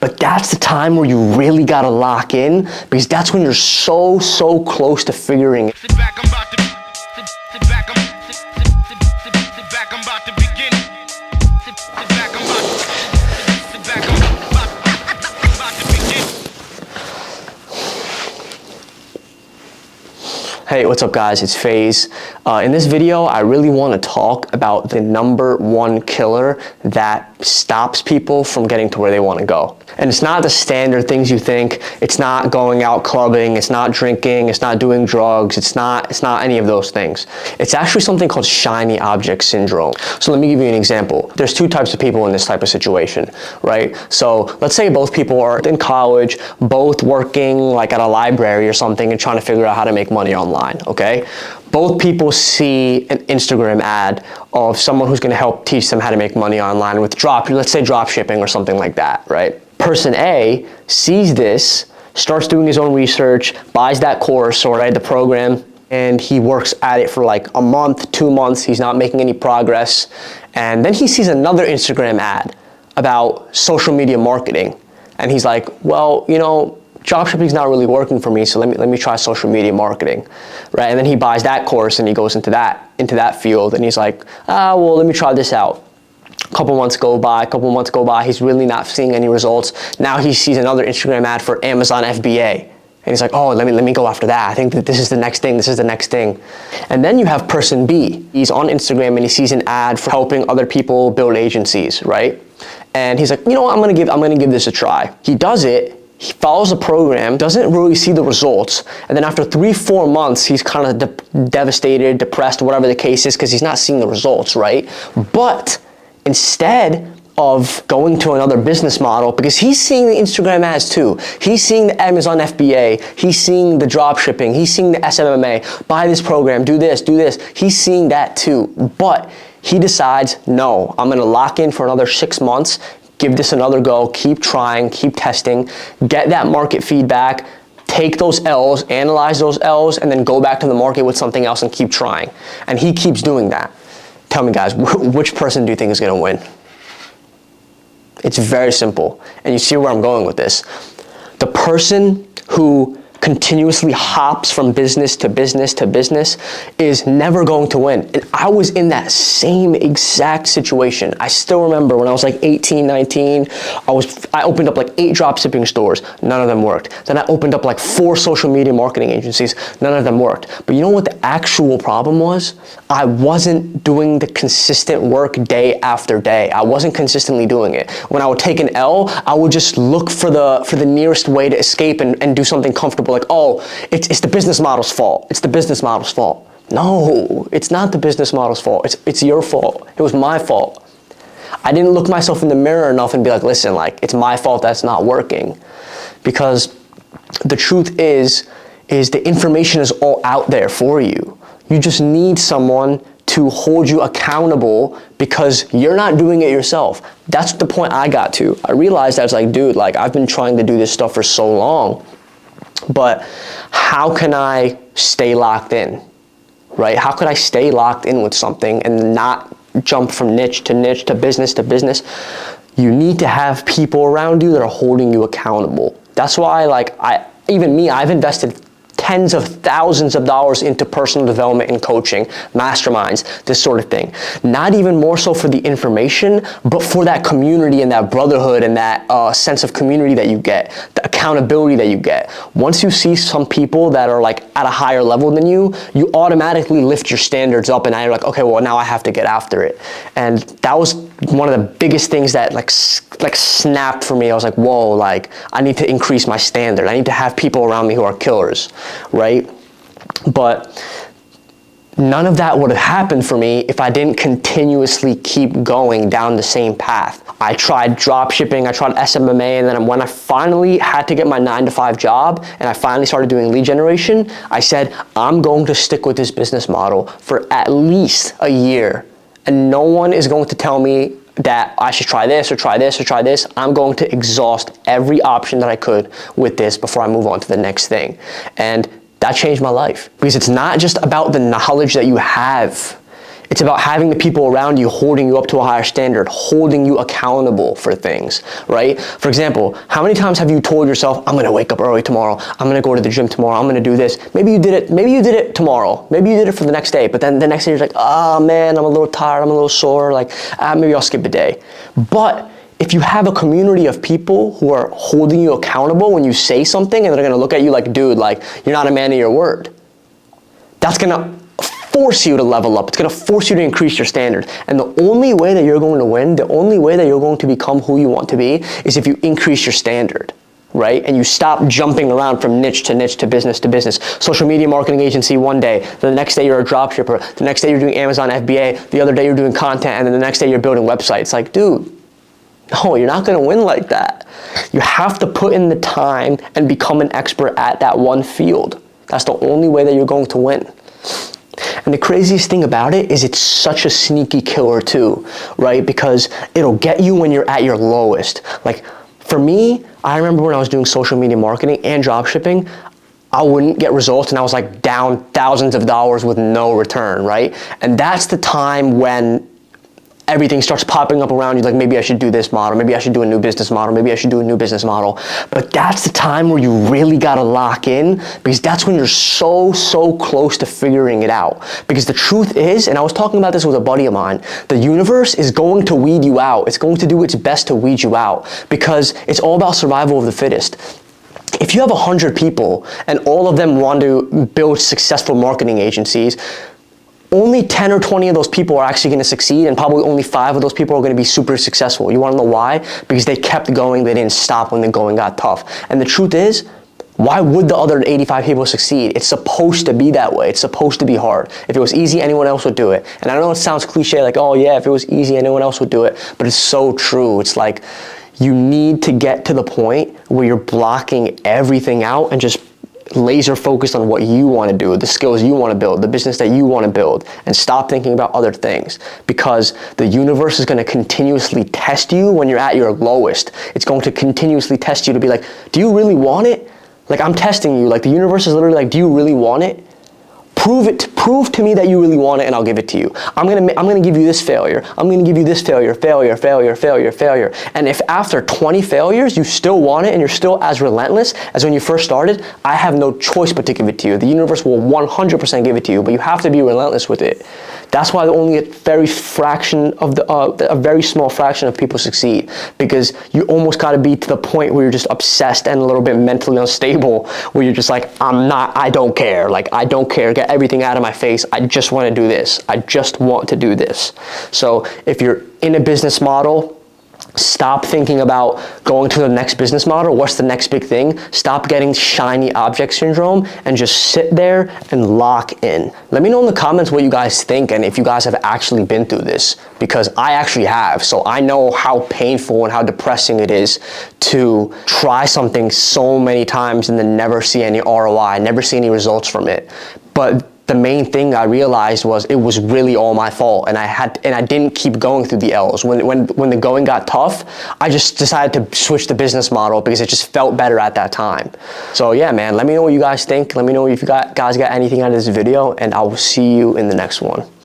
But that's the time where you really gotta lock in, because that's when you're so close to figuring it. Sit back, I'm about to begin. Sit back, I'm about to begin. Hey, what's up guys? It's Faiz. In this video, I really want to talk about the #1 killer that stops people from getting to where they want to go. And it's not the standard things you think. It's not going out clubbing, it's not drinking, it's not doing drugs, it's not any of those things. It's actually something called shiny object syndrome. So let me give you an example. There's two types of people in this type of situation, right? So let's say both people are in college, both working like at a library or something and trying to figure out how to make money online, okay? Both people see an Instagram ad of someone who's going to help teach them how to make money online with let's say drop shipping or something like that, right? Person A sees this, starts doing his own research, buys that course or the program, and he works at it for like a month, 2 months, he's not making any progress. And then he sees another Instagram ad about social media marketing. And he's like, well, you know, dropshipping is not really working for me, so let me try social media marketing, right? And then he buys that course and he goes into that field, and he's like, well, let me try this out. A couple months go by, he's really not seeing any results. Now he sees another Instagram ad for Amazon FBA, and he's like, oh, let me go after that. I think that this is the next thing, And then you have person B. He's on Instagram and he sees an ad for helping other people build agencies, right? And he's like, you know what, I'm gonna give this a try. He does it. He follows the program, doesn't really see the results, and then after 3-4 months, he's kind of devastated, depressed, whatever the case is, because he's not seeing the results, right? But instead of going to another business model, because he's seeing the Instagram ads too, he's seeing the Amazon FBA, he's seeing the drop shipping, he's seeing the SMMA, buy this program, do this, he's seeing that too, but he decides, no, I'm gonna lock in for another 6 months, give this another go, keep trying, keep testing, get that market feedback, take those L's, analyze those L's, and then go back to the market with something else and keep trying. And he keeps doing that. Tell me guys, which person do you think is gonna win? It's very simple, and you see where I'm going with this. The person who continuously hops from business to business to business is never going to win. And I was in that same exact situation. I still remember when I was like 18, 19, I opened up like 8 drop shipping stores, none of them worked. Then I opened up like 4 social media marketing agencies, none of them worked. But you know what the actual problem was? I wasn't doing the consistent work day after day. I wasn't consistently doing it. When I would take an L, I would just look for the nearest way to escape and do something comfortable. Like, oh, it's the business model's fault. It's the business model's fault. No, it's not the business model's fault. It's your fault. It was my fault. I didn't look myself in the mirror enough and be like, listen, like, it's my fault that's not working. Because the truth is the information is all out there for you. You just need someone to hold you accountable because you're not doing it yourself. That's the point I got to. I realized I was like, dude, like, I've been trying to do this stuff for so long, but how can I stay locked in, right? How could I stay locked in with something and not jump from niche to niche to business to business? You need to have people around you that are holding you accountable. That's why, like, I've invested tens of thousands of dollars into personal development and coaching, masterminds, this sort of thing. Not even more so for the information, but for that community and that brotherhood and that sense of community that you get, the accountability that you get. Once you see some people that are like at a higher level than you, you automatically lift your standards up, and now you're like, okay, well, now I have to get after it. And that was one of the biggest things that like snapped for me. I was like, whoa, like, I need to increase my standard. I need to have people around me who are killers, right? But none of that would have happened for me if I didn't continuously keep going down the same path. I tried drop shipping, I tried SMMA, and then when I finally had to get my 9-to-5 job and I finally started doing lead generation, I said, I'm going to stick with this business model for at least a year. And no one is going to tell me that I should try this or try this or try this. I'm going to exhaust every option that I could with this before I move on to the next thing. And that changed my life, because it's not just about the knowledge that you have. It's about having the people around you holding you up to a higher standard, holding you accountable for things, right? For example, how many times have you told yourself, I'm gonna wake up early tomorrow, I'm gonna go to the gym tomorrow, I'm gonna do this. Maybe you did it tomorrow, maybe you did it for the next day, but then the next day you're like, oh man, I'm a little tired, I'm a little sore, like maybe I'll skip a day. But if you have a community of people who are holding you accountable when you say something and they're gonna look at you like, dude, like you're not a man of your word, that's gonna force you to level up. It's gonna force you to increase your standard. And the only way that you're going to win, the only way that you're going to become who you want to be is if you increase your standard, right? And you stop jumping around from niche to niche to business to business. Social media marketing agency one day, the next day you're a drop shipper, the next day you're doing Amazon FBA, the other day you're doing content, and then the next day you're building websites. Like, dude, no, you're not gonna win like that. You have to put in the time and become an expert at that one field. That's the only way that you're going to win. And the craziest thing about it is it's such a sneaky killer too, right? Because it'll get you when you're at your lowest. Like for me, I remember when I was doing social media marketing and drop shipping, I wouldn't get results and I was like down thousands of dollars with no return, right? And that's the time when everything starts popping up around you, like maybe I should do this model, maybe I should do a new business model, maybe I should do a new business model. But that's the time where you really gotta lock in, because that's when you're so close to figuring it out. Because the truth is, and I was talking about this with a buddy of mine, the universe is going to weed you out. It's going to do its best to weed you out, because it's all about survival of the fittest. If you have 100 people and all of them want to build successful marketing agencies, only 10 or 20 of those people are actually going to succeed, and probably only 5 of those people are going to be super successful. You want to know why? Because they kept going, they didn't stop when the going got tough. And the truth is, why would the other 85 people succeed? It's supposed to be that way. It's supposed to be hard. If it was easy, anyone else would do it. And I know it sounds cliche, like, oh yeah, if it was easy, anyone else would do it. But it's so true. It's like, you need to get to the point where you're blocking everything out and just laser focused on what you want to do, the skills you want to build, the business that you want to build, and stop thinking about other things, because the universe is going to continuously test you when you're at your lowest. It's going to continuously test you to be like, do you really want it? Like, I'm testing you. Like, the universe is literally like, do you really want it? Prove to me that you really want it, and I'll give it to you. I'm gonna give you this failure. I'm gonna give you this failure. And if after 20 failures you still want it and you're still as relentless as when you first started, I have no choice but to give it to you. The universe will 100% give it to you, but you have to be relentless with it. That's why only a very small fraction of people succeed, because you almost got to be to the point where you're just obsessed and a little bit mentally unstable, where you're just like, I don't care. Like, I don't care. Get everything out of my face. I just want to do this. I just want to do this. So if you're in a business model, stop thinking about going to the next business model. What's the next big thing? Stop getting shiny object syndrome and just sit there and lock in. Let me know in the comments what you guys think and if you guys have actually been through this, because I actually have. So I know how painful and how depressing it is to try something so many times and then never see any ROI, never see any results from it. But the main thing I realized was it was really all my fault, and I didn't keep going through the L's. When the going got tough, I just decided to switch the business model because it just felt better at that time. So yeah, man, let me know what you guys think. Let me know if you guys got anything out of this video, and I will see you in the next one.